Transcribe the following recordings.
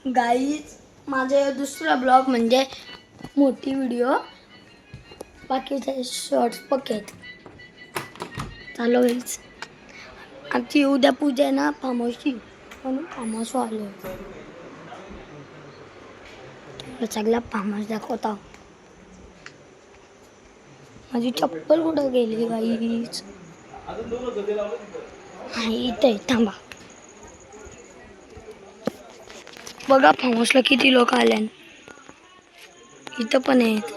Guys माझा दुसरा blog म्हणजे मोठी व्हिडिओ, बाकीचे शॉर्ट्स पकेट चालू होईल. आमची उद्या पूजा आहे ना फार्महाऊसची, म्हणून फार्महाऊस आलो. सगळा फार्महाऊस दाखवता. माझी चप्पल कुठं गेली गाईज? इथे थांबा. बघा फार्महाऊसला किती लोक आले. इथं पण आहेत.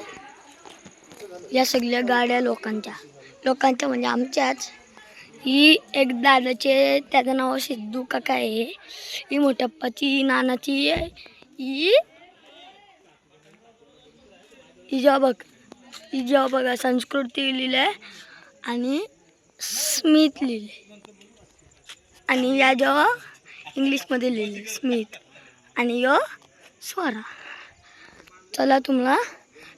या सगळ्या गाड्या लोकांच्या म्हणजे आमच्याच. ही एक दादाचे, त्याचं नाव सिद्धू काका आहे. ही मोठप्पाची नानाची आहे. ही जेव्हा बघा संस्कृती लिहिलंय आणि स्मिथ लिहिले, आणि या जेव्हा इंग्लिशमध्ये लिहिले स्मिथ, आणि यो स्वरा. चला तुम्हाला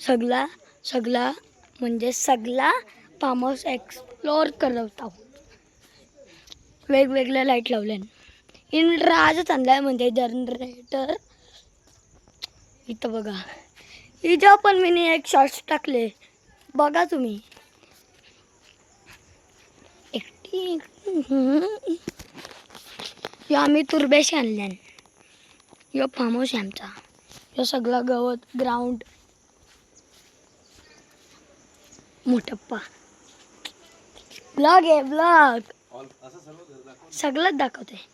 सगळा म्हणजे सगळा फार्म हाऊस एक्सप्लोर करवतो. वेगवेगळ्या लाईट लावल्या. इन्व्हर्टर आजच आणलाय म्हणजे जनरेटर. इथं बघा, हिच्या पण मी एक शॉर्ट्स टाकले, बघा तुम्ही. एकटी आम्ही तुरब्याशी आणल्या. यो फार्म हाऊस आहे आमचा. यो सगळा गवत ग्राउंड. मोठप्पा ब्लॉग आहे, ब्लॉग सगळंच दाखवते.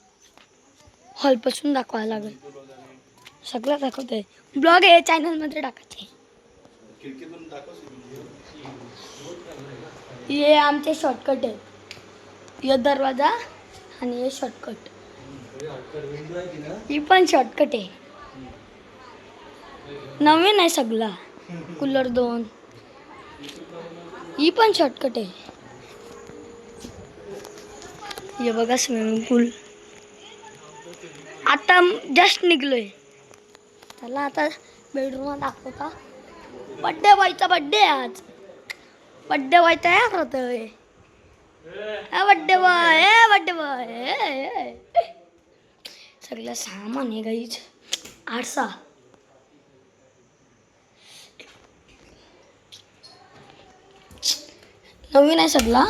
हॉलपासून दाखवायला लागेल, सगळं दाखवते. ब्लॉग आहे, चॅनलमध्ये टाकायचे. हे आमचे शॉर्टकट आहेत. यो दरवाजा आणि हे शॉर्टकट. ही पण शॉर्टकट आहे, नवीन आहे सगळा. कूलर 2 ही पण शॉर्टकट आहे. हे बघा स्विमिंग पूल, आता जस्ट निघलोय. चला आता बेडरूम दाखवता. बड्डे व्हायचा, बड्डे आज. बड्डे व्हायचा आहे होतोय. Birthday boy, birthday boy. सगळं सामान आहे गाईच. आरसा, नवीन आहे सगळा.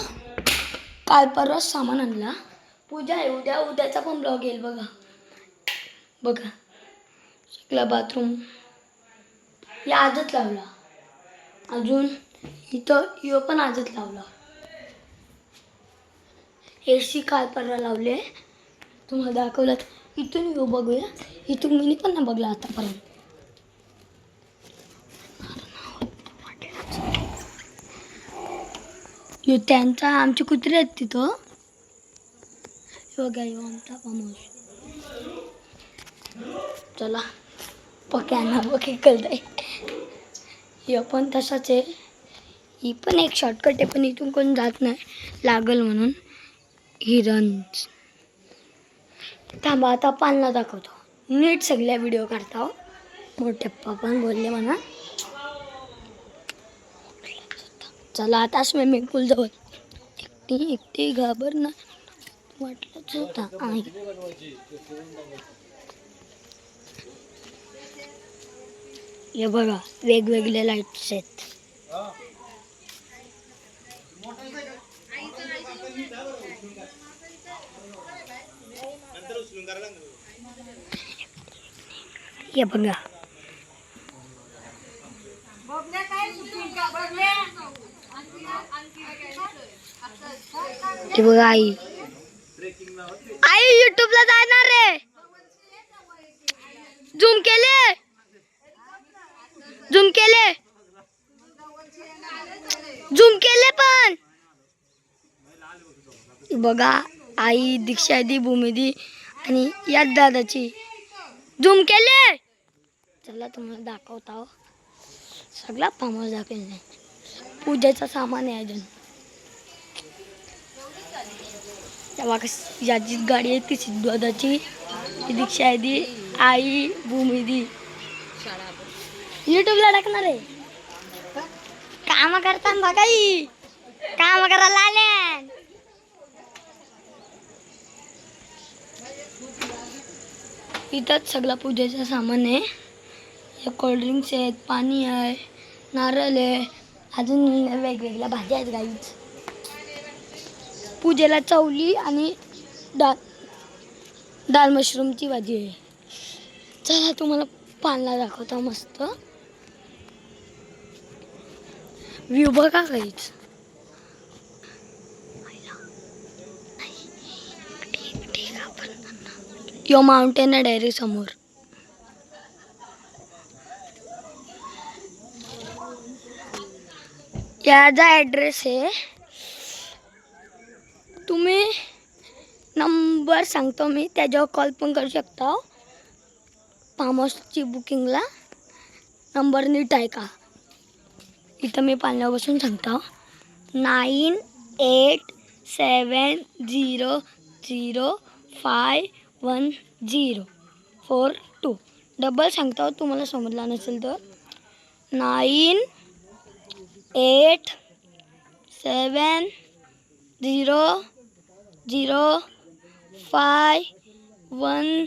काल परवा सामान आणला. पूजा आहे उद्याचा पण ब्लॉग येईल. बघा सगळा बाथरूम या आजच लावला. अजून इथं यो पण आजच लावला. AC काल परवा लावले, तुम्हाला दाखवलं. इथून येऊ बघूया. इथून मी पण नाही बघला आतापर्यंत. यो त्यांचा, आमचे कुत्रे आहेत तिथं. बघा यो आमचा फार्म हाऊस. चला पक्याना बघे कळतंय. हे पण तसाच आहे. ही पण एक शॉर्टकट आहे, पण इथून कोण जात नाही लागल म्हणून. हिरण थांबा, आता पालना दाखवतो. नीट सगळ्या व्हिडिओ काढता. मोठे पप्पा पण बोलले म्हणा. चला आता स्विमिंग पूल जवळ. एकटी घाबरणार वाटलंच होता. हे बघा वेगवेगळे लाईट्स आहेत. हे बघा हे बघा आई युट्यूबला जाणार रे. झूम केले पण. बघा आई, दीक्षा दी, भूमिदी आणि याच दादाची झूम केले. चला तुम्हाला दाखवता. सगळा फार्म हाऊस दाखवले. पूजेचं सामान आहे अजून. याची गाडी आहे ती सिद्धू दादाची, दीक्षा दी, आई, भूमिदी. युट्यूबला टाकणार आहे. काम करताना बघा, काम करायला आले. इथंच सगळं पूजेचं सामान आहे. हे कोल्ड्रिंक्स आहेत, पाणी आहे, नारळ आहे, अजून वेगवेगळ्या भाज्या आहेत गाईच. पूजेला चवली आणि दाल मशरूमची भाजी आहे. चला तुम्हाला पानला दाखवतो मस्त व्ह्यू बघा काहीच. यो माउंटेन आहे डायरेक्ट समोर. याचा ॲड्रेस आहे, तुम्ही नंबर सांगतो मी, त्याच्यावर कॉल पण करू शकता. फार्म हाऊसची बुकिंगला नंबर नीट आहे का. इथं मी पाण्यावर बसून सांगतो 9870051042. डबल सांगतो, तुम्हाला समजला नसेल तर 9870051042.